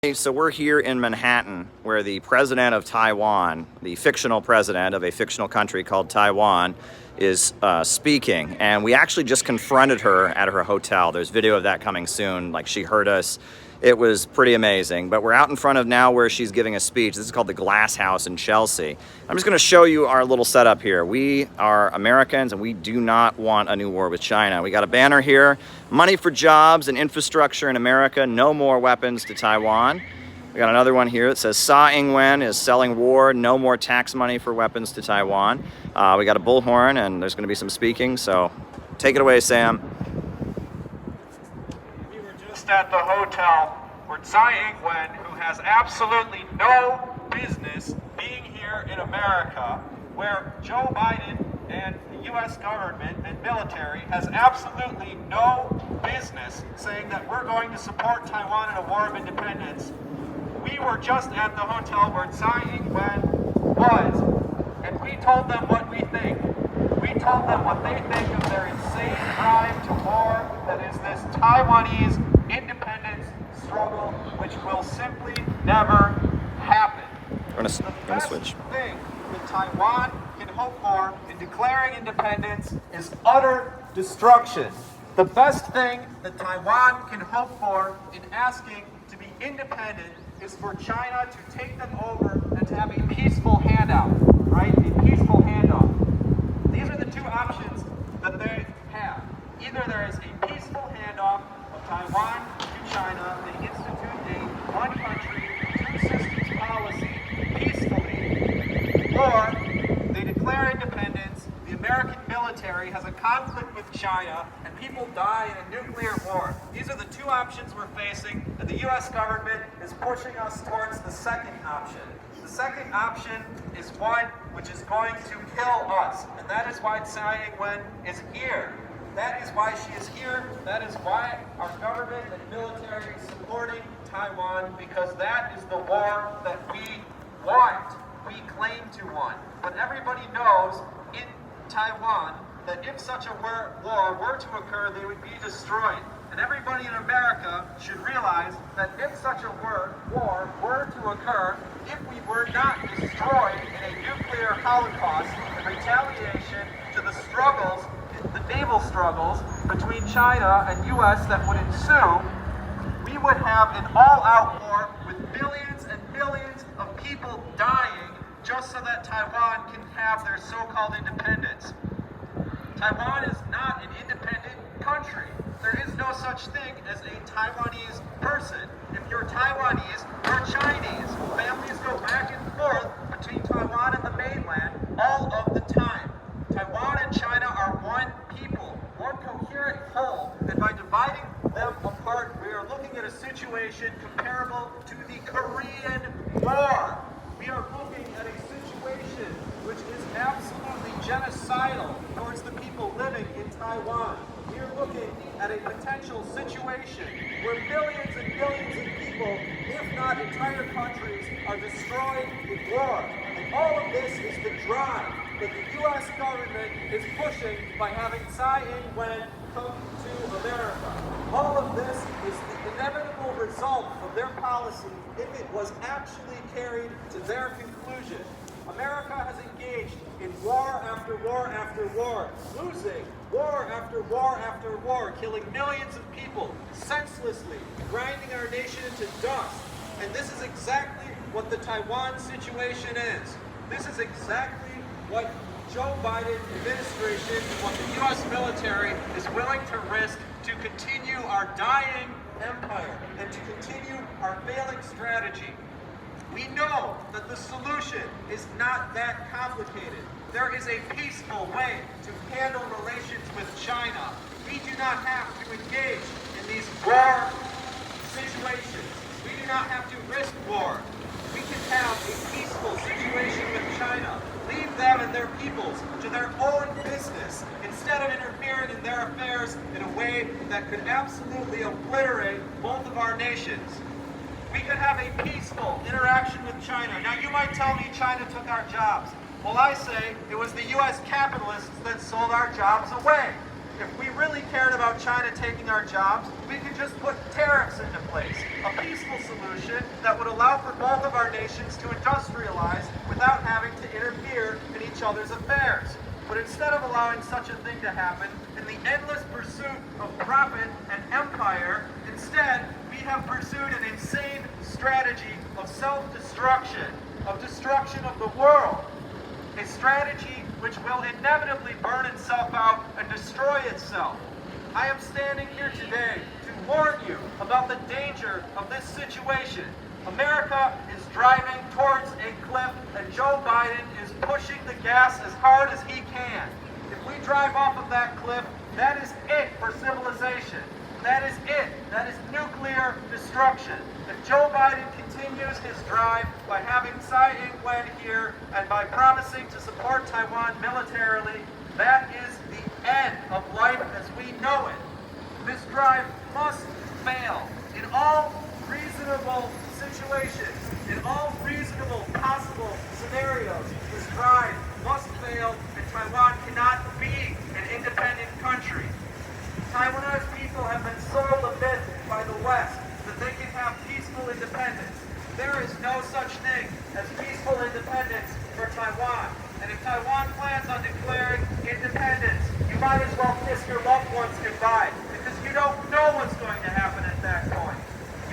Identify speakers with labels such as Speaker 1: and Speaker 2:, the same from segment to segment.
Speaker 1: So we're here in Manhattan, where the president of Taiwan, the fictional president of a fictional country called Taiwan, is speaking. And we actually just confronted her at her hotel. There's video of that coming soon. Like, she heard us. It was pretty amazing. But we're out in front of now where she's giving a speech. This is called the Glass House in Chelsea. I'm just going to show you our little setup here. We are Americans, and we do not want a new war with China. We got a banner here: money for jobs and infrastructure in America, no more weapons to Taiwan. We got another one here that says Tsai Ing-Wen is selling war, no more tax money for weapons to Taiwan. We got a bullhorn, and there's going to be some speaking, so take it away, Sam.
Speaker 2: We were just at the hotel where Tsai Ing-Wen, who has absolutely no business being here in America, where Joe Biden and the U.S. government and military has absolutely no business saying that we're going to support Taiwan in a war of independence. We were just at the hotel where Tsai Ing-Wen was, and we told them what we think. We told them what they think of their insane drive to war that is this Taiwanese independence struggle, which will simply never happen.
Speaker 1: We're gonna switch.
Speaker 2: The best thing that Taiwan can hope for in declaring independence is utter destruction. The best thing that Taiwan can hope for in asking to be independent is for China to take them over and to have a peaceful handout, right? A peaceful handoff. These are the two options that they have. Either there is a peaceful handoff of Taiwan to China, they institute a one country, two systems policy peacefully, or they declare independence, the American military has a conflict with China, and people die in a nuclear war. These are the two options we're facing, and the U.S. government is pushing us towards the second option. The second option is one which is going to kill us, and that is why Tsai Ing-Wen is here. That is why she is here. That is why our government and military is supporting Taiwan, because that is the war that we want. We claim to want. But everybody knows in Taiwan that if such a war were to occur, they would be destroyed. And everybody in America should realize that if such a war were to occur, if we were not destroyed in a nuclear holocaust in retaliation to the struggles, the naval struggles between China and U.S. that would ensue, we would have an all-out war with billions and billions of people dying just so that Taiwan can have their so-called independence. Taiwan is not an independent country. There is no such thing as a Taiwanese person. If you're Taiwanese, you're Chinese. Families go back and forth between Taiwan and the mainland all of the time. Taiwan and China are one people, one coherent whole, and by dividing them apart, we are looking at a situation comparable to the Korean War. We are looking at a situation which is absolutely genocidal towards the people living in Taiwan. We are looking at a potential situation where millions and billions of people, if not entire countries, are destroyed with war. And all of this is the drive that the U.S. government is pushing by having Tsai Ing-Wen come to America. All of this is the inevitable result of their policy if it was actually carried to their conclusion. America has engaged in war after war after war, losing war after war after war, killing millions of people senselessly, grinding our nation into dust. And this is exactly what the Taiwan situation is. This is exactly what Joe Biden administration and what the U.S. military is willing to risk to continue our dying empire and to continue our failing strategy. We know that the solution is not that complicated. There is a peaceful way to handle relations with China. We do not have to engage in these war situations. We do not have to risk war. We can have a peaceful situation with China. Leave them and their peoples to their own business instead of interfering in their affairs in a way that could absolutely obliterate both of our nations. We could have a peaceful interaction with China. Now, you might tell me China took our jobs. Well, I say it was the U.S. capitalists that sold our jobs away. If we really cared about China taking our jobs, we could just put tariffs into place, a peaceful solution that would allow for both of our nations to industrialize without having to interfere in each other's affairs. But instead of allowing such a thing to happen, in the endless pursuit of profit and empire, instead we have pursued an insane strategy of self-destruction, of destruction of the world. A strategy which will inevitably burn itself out and destroy itself. I am standing here today to warn you about the danger of this situation. America is driving towards a cliff and Joe Biden is pushing the gas as hard as he can. If we drive off of that cliff, that is it for civilization. That is it. That is nuclear destruction. If Joe Biden continues his drive by having Tsai Ing-Wen here and by promising to support Taiwan militarily, that is the end of life as we know it. This drive must fail in all reasonable situations, in all reasonable possible scenarios. This drive must fail and Taiwan cannot be an independent country. Taiwanese people have been sold a myth by the West that they can have peaceful independence. There is no such thing as peaceful independence for Taiwan. And if Taiwan plans on declaring independence, you might as well kiss your loved ones goodbye, because you don't know what's going to happen at that point.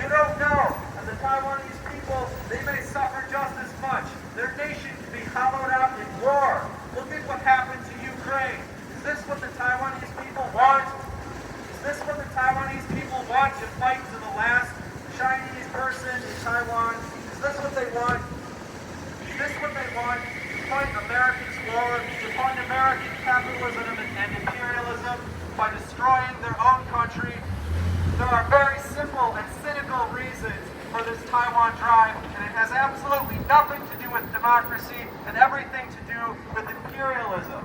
Speaker 2: You don't know. And the Taiwanese people, they may suffer just as much. Their nation can be hollowed out in war. Look at what happened to Ukraine. Is this what the Taiwanese people want? Is this what the Taiwanese people want, to fight to the last Chinese person in Taiwan? Is this what they want? Is this what they want? To fight America's war, to fund American capitalism and imperialism by destroying their own country? There are very simple and cynical reasons for this Taiwan drive, and it has absolutely nothing to do with democracy and everything to do with imperialism.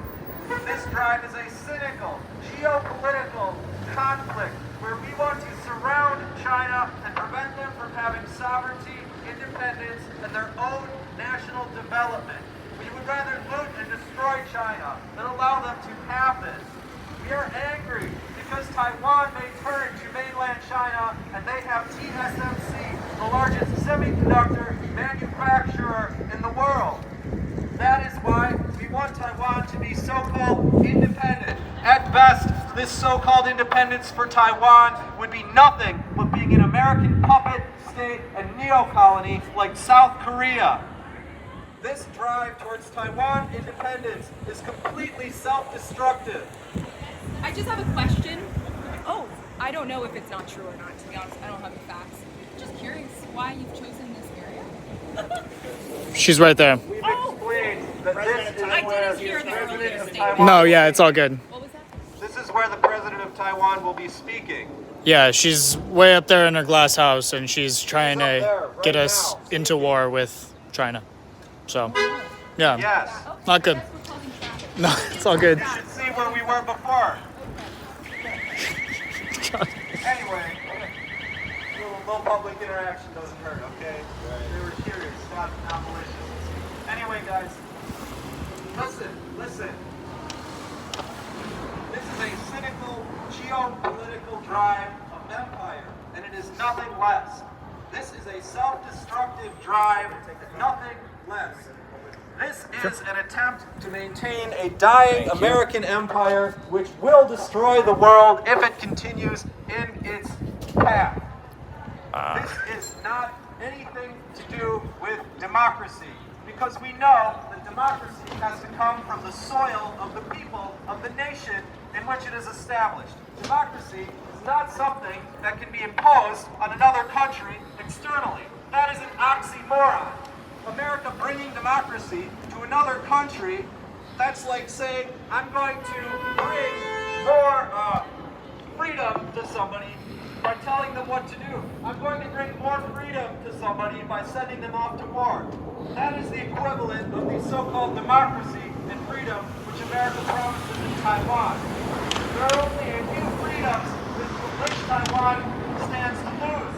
Speaker 2: This drive is a cynical, geopolitical conflict where we want to surround China and prevent them from having sovereignty, independence, and their own national development. We would rather loot and destroy China than allow them to have this. We are angry because Taiwan may turn to mainland China and they have TSMC, the largest semiconductor manufacturer in the world. That is why we want Taiwan to be so-called independent. At best, this so-called independence for Taiwan would be nothing but being an American puppet state and neo-colony like South Korea. This drive towards Taiwan independence is completely self-destructive.
Speaker 3: I just have a question. Oh, I don't know if it's not true or not, to be honest. I don't have the facts. Just curious why you've chosen this area.
Speaker 4: She's right there.
Speaker 2: We've explained that this is
Speaker 3: I
Speaker 2: where
Speaker 3: didn't hear
Speaker 2: the
Speaker 3: the
Speaker 2: President
Speaker 3: earlier
Speaker 2: of
Speaker 3: statement.
Speaker 2: Taiwan.
Speaker 4: No, yeah, it's all good.
Speaker 3: What was that?
Speaker 2: This is where the President of Taiwan will be speaking.
Speaker 4: Yeah, she's way up there in her glass house, and she's trying
Speaker 2: She's up there,
Speaker 4: to
Speaker 2: right
Speaker 4: get us
Speaker 2: now,
Speaker 4: into war with China. So, yeah,
Speaker 2: Yes.
Speaker 4: not good.
Speaker 3: We're causing traffic.
Speaker 4: No, it's all good.
Speaker 2: You should see where we were before. Anyway, a little public interaction doesn't hurt, okay? They were curious, not malicious. Anyway, guys, listen. This is a cynical geopolitical drive of empire, and it is nothing less. This is a self-destructive drive, nothing less. This is an attempt to maintain a dying American empire which will destroy the world if it continues in its path. This is not anything to do with democracy, because we know that democracy has to come from the soil of the people of the nation in which it is established. Democracy is not something that can be imposed on another country externally. That is an oxymoron. America bringing democracy to another country, that's like saying, I'm going to bring more freedom to somebody by telling them what to do. I'm going to bring more freedom to somebody by sending them off to war. That is the equivalent of the so-called democracy and freedom which America promises in Taiwan. There are only a few freedoms with which Taiwan stands to lose.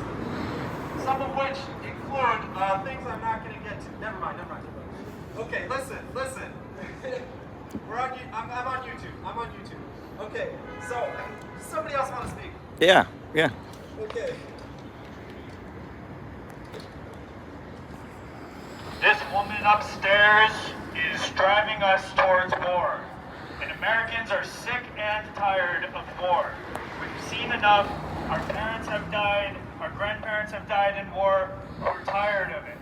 Speaker 2: Some of which include things I'm not going to get to. Never mind. Okay, listen. I'm on YouTube. I'm on YouTube. Okay, so does somebody else want to speak?
Speaker 1: Yeah, yeah.
Speaker 2: Okay.
Speaker 5: This woman upstairs is driving us towards war. And Americans are sick and tired of war. We've seen enough. Our parents have died. Our grandparents have died in war. We're tired of it.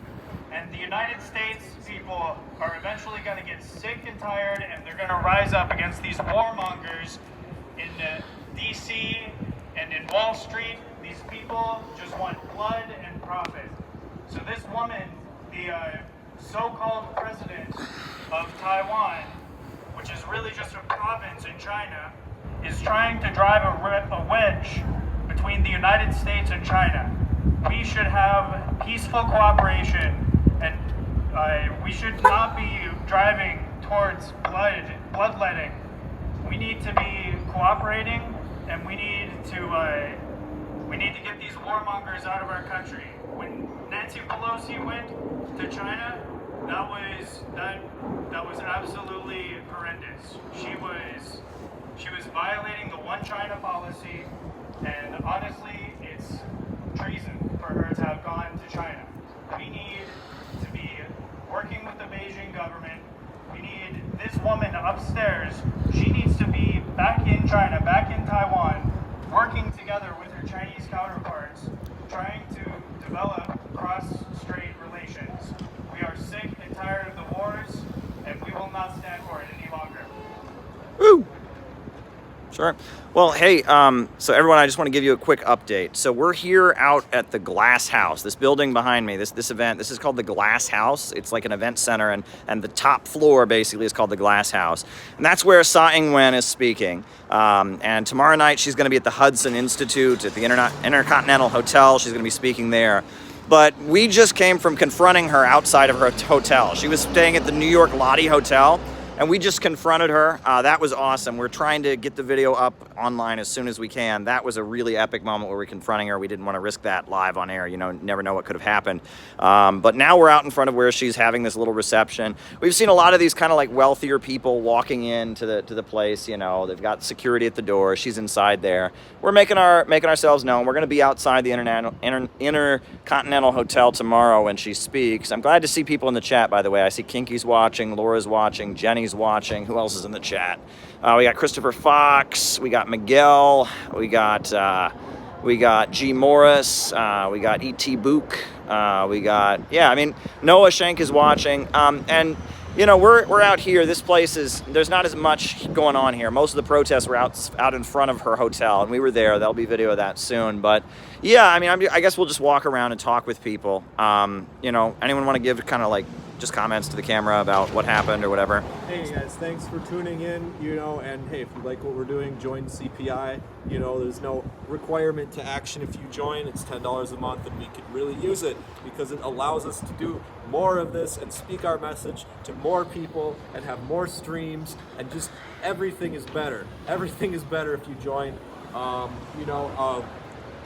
Speaker 5: And the United States people are eventually going to get sick and tired, and they're going to rise up against these warmongers in D.C. and in Wall Street. These people just want blood and profit. So this woman, the so-called president of Taiwan, which is really just a province in China, is trying to drive a wedge between the United States and China. We should have peaceful cooperation, and we should not be driving towards bloodletting. We need to be cooperating, and we need to get these warmongers out of our country. When Nancy Pelosi went to China, that was absolutely horrendous. She was violating the One China policy, and honestly, it's treason for her to have gone to China. We need to be working with the Beijing government. We need this woman upstairs. She needs to be back in China, back in Taiwan, working together with her Chinese counterparts, trying to develop cross-strait relations. We are sick and tired of the wars, and we will not stand for it any longer.
Speaker 1: Woo! Sure. Well, hey, so everyone, I just want to give you a quick update. So we're here out at the Glass House, this building behind me, this event. This is called the Glass House. It's like an event center, and the top floor basically is called the Glass House. And that's where Tsai Ing-Wen is speaking. And tomorrow night she's going to be at the Hudson Institute at the Intercontinental Hotel. She's going to be speaking there. But we just came from confronting her outside of her hotel. She was staying at the New York Lottie Hotel, and we just confronted her. That was awesome. We're trying to get the video up online as soon as we can. That was a really epic moment where we're confronting her. We didn't want to risk that live on air. You know, never know what could have happened. But now we're out in front of where she's having this little reception. We've seen a lot of these kind of like wealthier people walking into the place. You know, they've got security at the door. She's inside there. We're making ourselves known. We're going to be outside the Intercontinental Hotel tomorrow when she speaks. I'm glad to see people in the chat, by the way. I see Kinky's watching, Laura's watching, Jenny's watching. Who else is in the chat? We got Christopher Fox. We got Miguel. We got G. Morris. We got E.T. Book. Noah Shank is watching. And you know, we're out here. This place there's not as much going on here. Most of the protests were out in front of her hotel, and we were there. There'll be video of that soon. But yeah, I mean, I guess we'll just walk around and talk with people. You know, anyone want to give kind of like just comments to the camera about what happened or whatever?
Speaker 2: Hey guys, thanks for tuning in, you know, and hey, if you like what we're doing, join CPI. You know, there's no requirement to action if you join. It's $10 a month, and we could really use it because it allows us to do more of this and speak our message to more people and have more streams, and just everything is better. Everything is better if you join.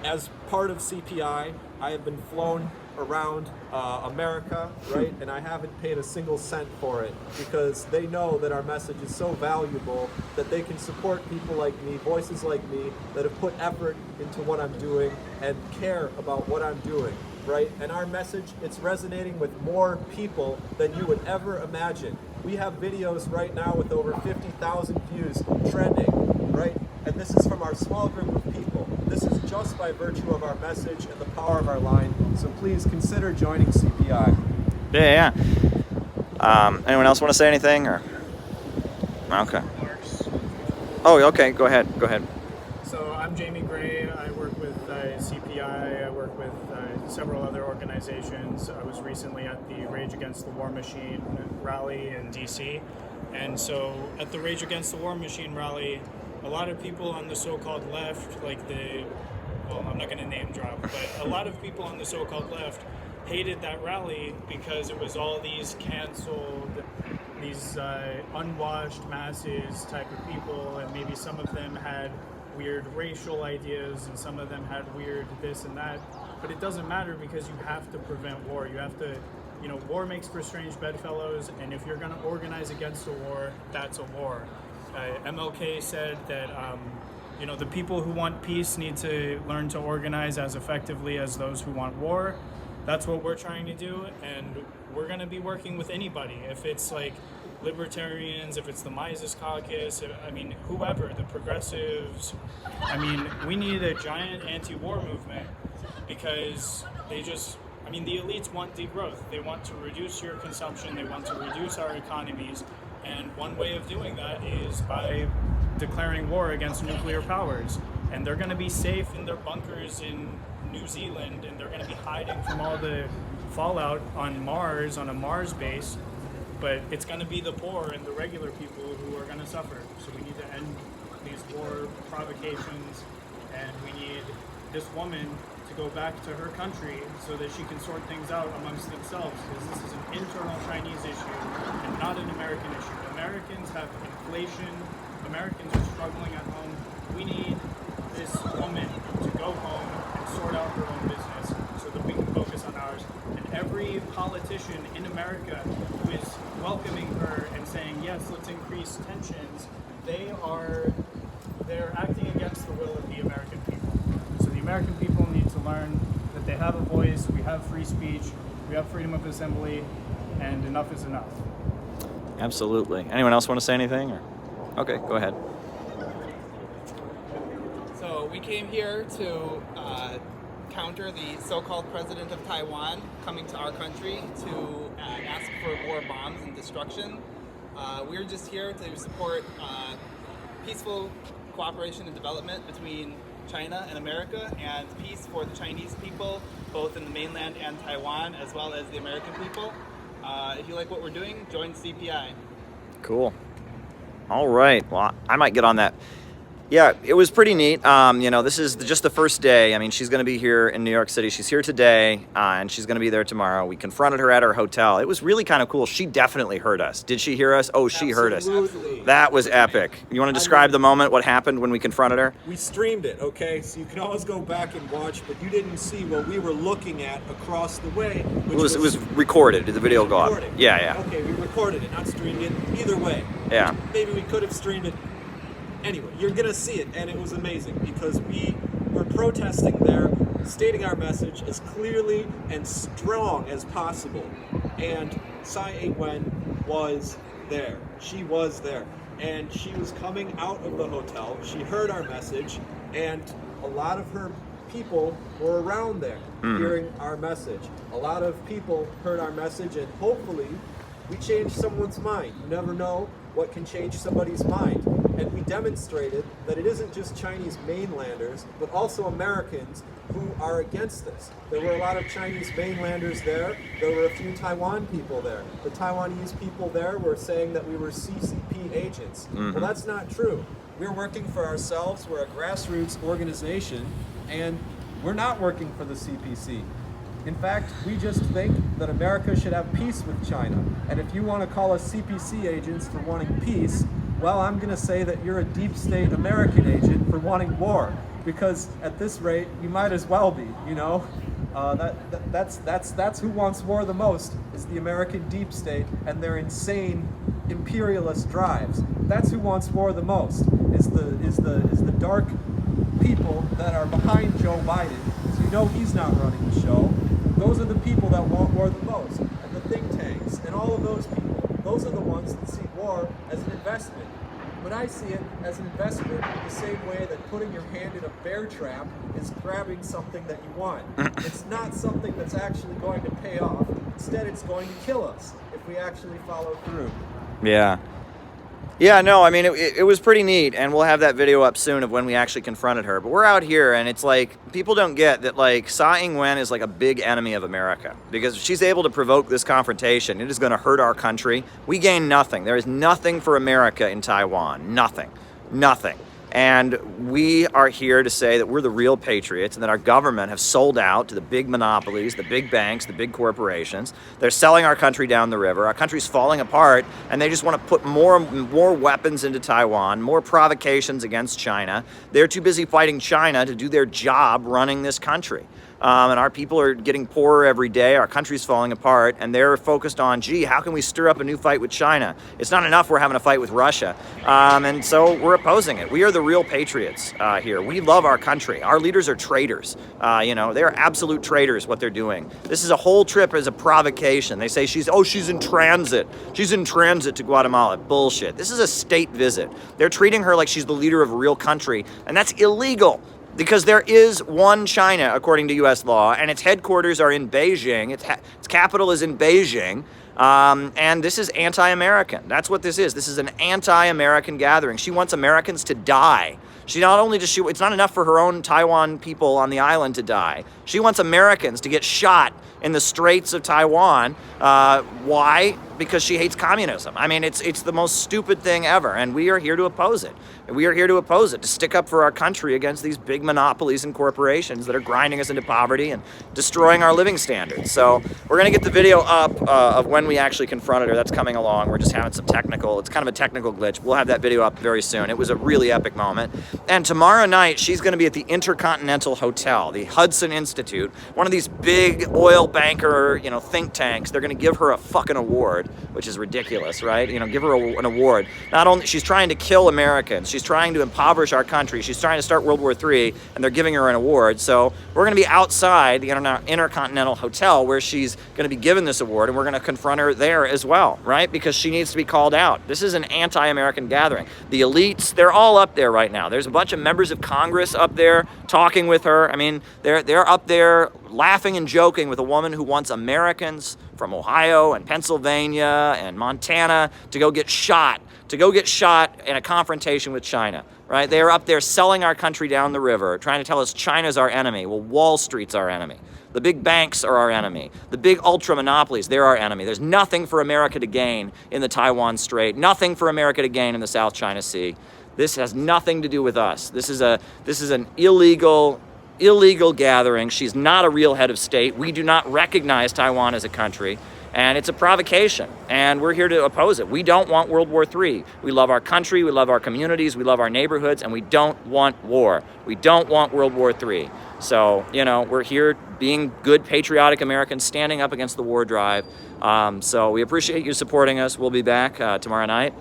Speaker 2: As part of CPI, I have been flown around America, right? And I haven't paid a single cent for it because they know that our message is so valuable that they can support people like me, voices like me, that have put effort into what I'm doing and care about what I'm doing, right? And our message, it's resonating with more people than you would ever imagine. We have videos right now with over 50,000 views trending, right? And this is from our small group of people. This is just by virtue of our message and the power of our line. So please consider joining CPI.
Speaker 1: Yeah. Anyone else want to say anything? Or okay. Oh, okay. Go ahead.
Speaker 4: So I'm Jamie Gray. I work with CPI. I work with several other organizations. I was recently at the Rage Against the War Machine rally in DC. And so at the Rage Against the War Machine rally, a lot of people on the so-called left, I'm not going to name drop, but a lot of people on the so-called left hated that rally because it was all these canceled, these unwashed masses type of people, and maybe some of them had weird racial ideas and some of them had weird this and that. But it doesn't matter because you have to prevent war. You have to you know, war makes for strange bedfellows, and if you're going to organize against a war, that's a war. MLK said that, you know, the people who want peace need to learn to organize as effectively as those who want war. That's what we're trying to do, and we're going to be working with anybody. If it's like libertarians, if it's the Mises Caucus, I mean, whoever, the progressives. I mean, we need a giant anti-war movement because they just, I mean, the elites want degrowth. They want to reduce your consumption. They want to reduce our economies. And one way of doing that is by declaring war against nuclear powers. And they're going to be safe in their bunkers in New Zealand, and they're going to be hiding from all the fallout on Mars, on a Mars base. But it's going to be the poor and the regular people who are going to suffer. So we need to end these war provocations, and we need this woman to go back to her country so that she can sort things out amongst themselves, because this is an internal Chinese issue and not an American issue. Americans have inflation. Americans are struggling at home. We need this woman to go home and sort out her own business so that we can focus on ours. And every politician in America who is welcoming her and saying, yes, let's increase tensions, they're acting against the will of the American people. So the American people need to learn that they have a voice, we have free speech, we have freedom of assembly, and enough is enough.
Speaker 1: Absolutely. Anyone else want to say anything? Or? Okay, go ahead.
Speaker 6: So we came here to counter the so-called president of Taiwan coming to our country to ask for war bombs and destruction. We're just here to support peaceful cooperation and development between China and America, and peace for the Chinese people, both in the mainland and Taiwan, as well as the American people. If you like what we're doing, join CPI.
Speaker 1: Cool. All right. Well, I might get on that. Yeah, it was pretty neat. You know, this is just the first day. I mean, she's going to be here in New York City. She's here today, and she's going to be there tomorrow. We confronted her at her hotel. It was really kind of cool. She definitely heard us. Did she hear us? Oh, she heard us.
Speaker 7: Absolutely.
Speaker 1: That was epic. You want to describe the moment, what happened when we confronted her?
Speaker 7: We streamed it, okay? So you can always go back and watch, but you didn't see what we were looking at across the way. Which
Speaker 1: It was recorded. Did the video go up?
Speaker 7: recorded.
Speaker 1: Yeah, yeah.
Speaker 7: Okay, we recorded it, not streamed it. Either way.
Speaker 1: Yeah.
Speaker 7: Maybe we could have streamed it. Anyway, you're going to see it, and it was amazing because we were protesting there, stating our message as clearly and strong as possible. And Tsai Ing-Wen was there. She was there. And she was coming out of the hotel. She heard our message, and a lot of her people were around there hearing our message. A lot of people heard our message, and hopefully we changed someone's mind. You never know what can change somebody's mind. And we demonstrated that it isn't just Chinese mainlanders, but also Americans who are against this. There were a lot of Chinese mainlanders there. There were a few Taiwan people there. The Taiwanese people there were saying that we were CCP agents. Well, that's not true. We're working for ourselves. We're a grassroots organization, and we're not working for the CPC. In fact, we just think that America should have peace with China. And if you want to call us CPC agents for wanting peace, well, I'm going to say that you're a deep state American agent for wanting war. Because at this rate, you might as well be, you know? That's who wants war the most, is the American deep state and their insane imperialist drives. That's who wants war the most, is the dark people that are behind Joe Biden. So you know he's not running the show. Those are the people that want war the most, and the think tanks, and all of those people. Those are the ones that see war as an investment. But I see it as an investment the same way that putting your hand in a bear trap is grabbing something that you want. It's not something that's actually going to pay off. Instead, it's going to kill us if we actually follow through.
Speaker 1: Yeah. Yeah, no, I mean, it was pretty neat, and we'll have that video up soon of when we actually confronted her. But we're out here, and it's like, people don't get that, like, Tsai Ing-Wen is like a big enemy of America. Because if she's able to provoke this confrontation, it is going to hurt our country. We gain nothing. There is nothing for America in Taiwan. Nothing. Nothing. And we are here to say that we're the real patriots and that our government have sold out to the big monopolies, the big banks, the big corporations. They're selling our country down the river. Our country's falling apart, and they just want to put more weapons into Taiwan, more provocations against China. They're too busy fighting China to do their job running this country. and our people are getting poorer every day. Our country's falling apart, and they're focused on, gee, how can we stir up a new fight with China? It's not enough we're having a fight with Russia, and so we're opposing it. We are the real patriots here. We love our country. Our leaders are traitors. They're absolute traitors, what they're doing. This is a whole trip as a provocation. They say she's in transit. She's in transit to Guatemala. Bullshit. This is a state visit. They're treating her like she's the leader of a real country, and that's illegal. Because there is one China, according to U.S. law, and its headquarters are in Beijing. Its capital is in Beijing, and this is anti-American. That's what this is. This is an anti-American gathering. She wants Americans to die. She not only does it's not enough for her own Taiwan people on the island to die. She wants Americans to get shot in the Straits of Taiwan. Why? Because she hates communism. I mean, it's the most stupid thing ever, and we are here to oppose it. We are here to oppose it, to stick up for our country against these big monopolies and corporations that are grinding us into poverty and destroying our living standards. So we're going to get the video up of when we actually confronted her. That's coming along. We're just having some it's kind of a technical glitch. We'll have that video up very soon. It was a really epic moment. And tomorrow night, she's going to be at the Intercontinental Hotel, the Hudson Institute, one of these big oil banker, think tanks. They're going to give her a fucking award, which is ridiculous, right? Give her an award. Not only, she's trying to kill Americans, she's trying to impoverish our country, she's trying to start World War III, and they're giving her an award. So we're going to be outside the Intercontinental Hotel where she's going to be given this award, and we're going to confront her there as well, right? Because she needs to be called out. This is an anti-American gathering. The elites, they're all up there right now. There's a bunch of members of Congress up there talking with her. I mean, they're up there laughing and joking with a woman who wants Americans from Ohio and Pennsylvania and Montana to go get shot in a confrontation with China, right? They're up there selling our country down the river, trying to tell us China's our enemy. Well, Wall Street's our enemy. The big banks are our enemy. The big ultra monopolies, they're our enemy. There's nothing for America to gain in the Taiwan Strait, nothing for America to gain in the South China Sea. This has nothing to do with us. This is an illegal gathering. She's not a real head of state. We do not recognize Taiwan as a country, and it's a provocation, and we're here to oppose it. We don't want World War III. We love our country, we love our communities, we love our neighborhoods, and we don't want war. We don't want World War III. So, we're here being good, patriotic Americans, standing up against the war drive. So we appreciate you supporting us. We'll be back tomorrow night.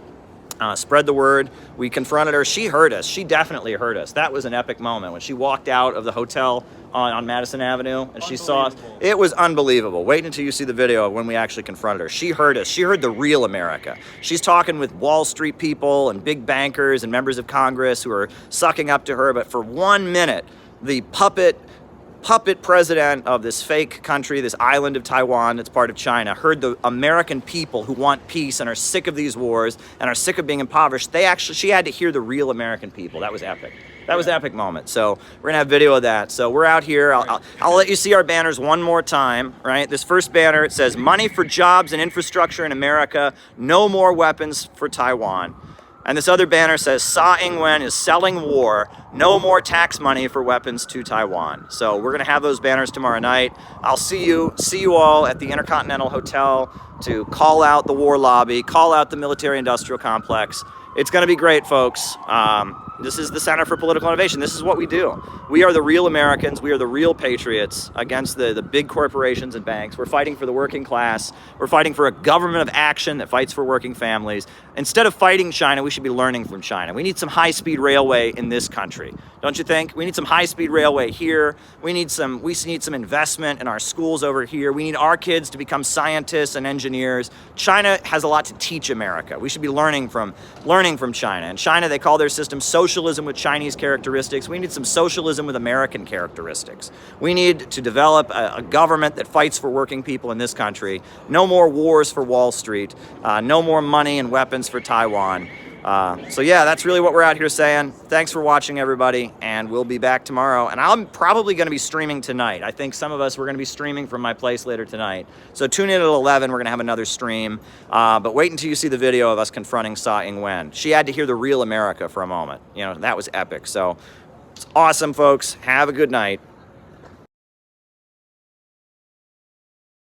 Speaker 1: Spread the word. We confronted her. She heard us. She definitely heard us. That was an epic moment when she walked out of the hotel on Madison Avenue and she saw us. It was unbelievable. Wait until you see the video of when we actually confronted her. She heard us. She heard the real America. She's talking with Wall Street people and big bankers and members of Congress who are sucking up to her. But for 1 minute, the puppet president of this fake country, this island of Taiwan that's part of China, heard the American people who want peace and are sick of these wars and are sick of being impoverished. She had to hear the real American people. That was epic. That was an epic moment. So we're gonna have video of that. So we're out here. I'll let you see our banners one more time, right? This first banner, it says, "Money for jobs and infrastructure in America. No more weapons for Taiwan." And this other banner says, "Tsai Ing-Wen is selling war. No more tax money for weapons to Taiwan." So we're gonna have those banners tomorrow night. I'll see you all at the Intercontinental Hotel to call out the war lobby, call out the military-industrial complex. It's gonna be great, folks. This is the Center for Political Innovation. This is what we do. We are the real Americans. We are the real patriots against the big corporations and banks. We're fighting for the working class. We're fighting for a government of action that fights for working families. Instead of fighting China, we should be learning from China. We need some high-speed railway in this country, don't you think? We need some high-speed railway here. We need some investment in our schools over here. We need our kids to become scientists and engineers. China has a lot to teach America. We should be learning from China. In China, they call their system socialism with Chinese characteristics. We need some socialism with American characteristics. We need to develop a government that fights for working people in this country. No more wars for Wall Street. No more money and weapons for Taiwan. So yeah, that's really what we're out here saying. Thanks for watching, everybody, and we'll be back tomorrow. And I'm probably going to be streaming tonight. I think some of us, we're going to be streaming from my place later tonight. So tune in at 11. We're going to have another stream. But wait until you see the video of us confronting Tsai Ing-Wen. She had to hear the real America for a moment. That was epic. So it's awesome, folks. Have a good night.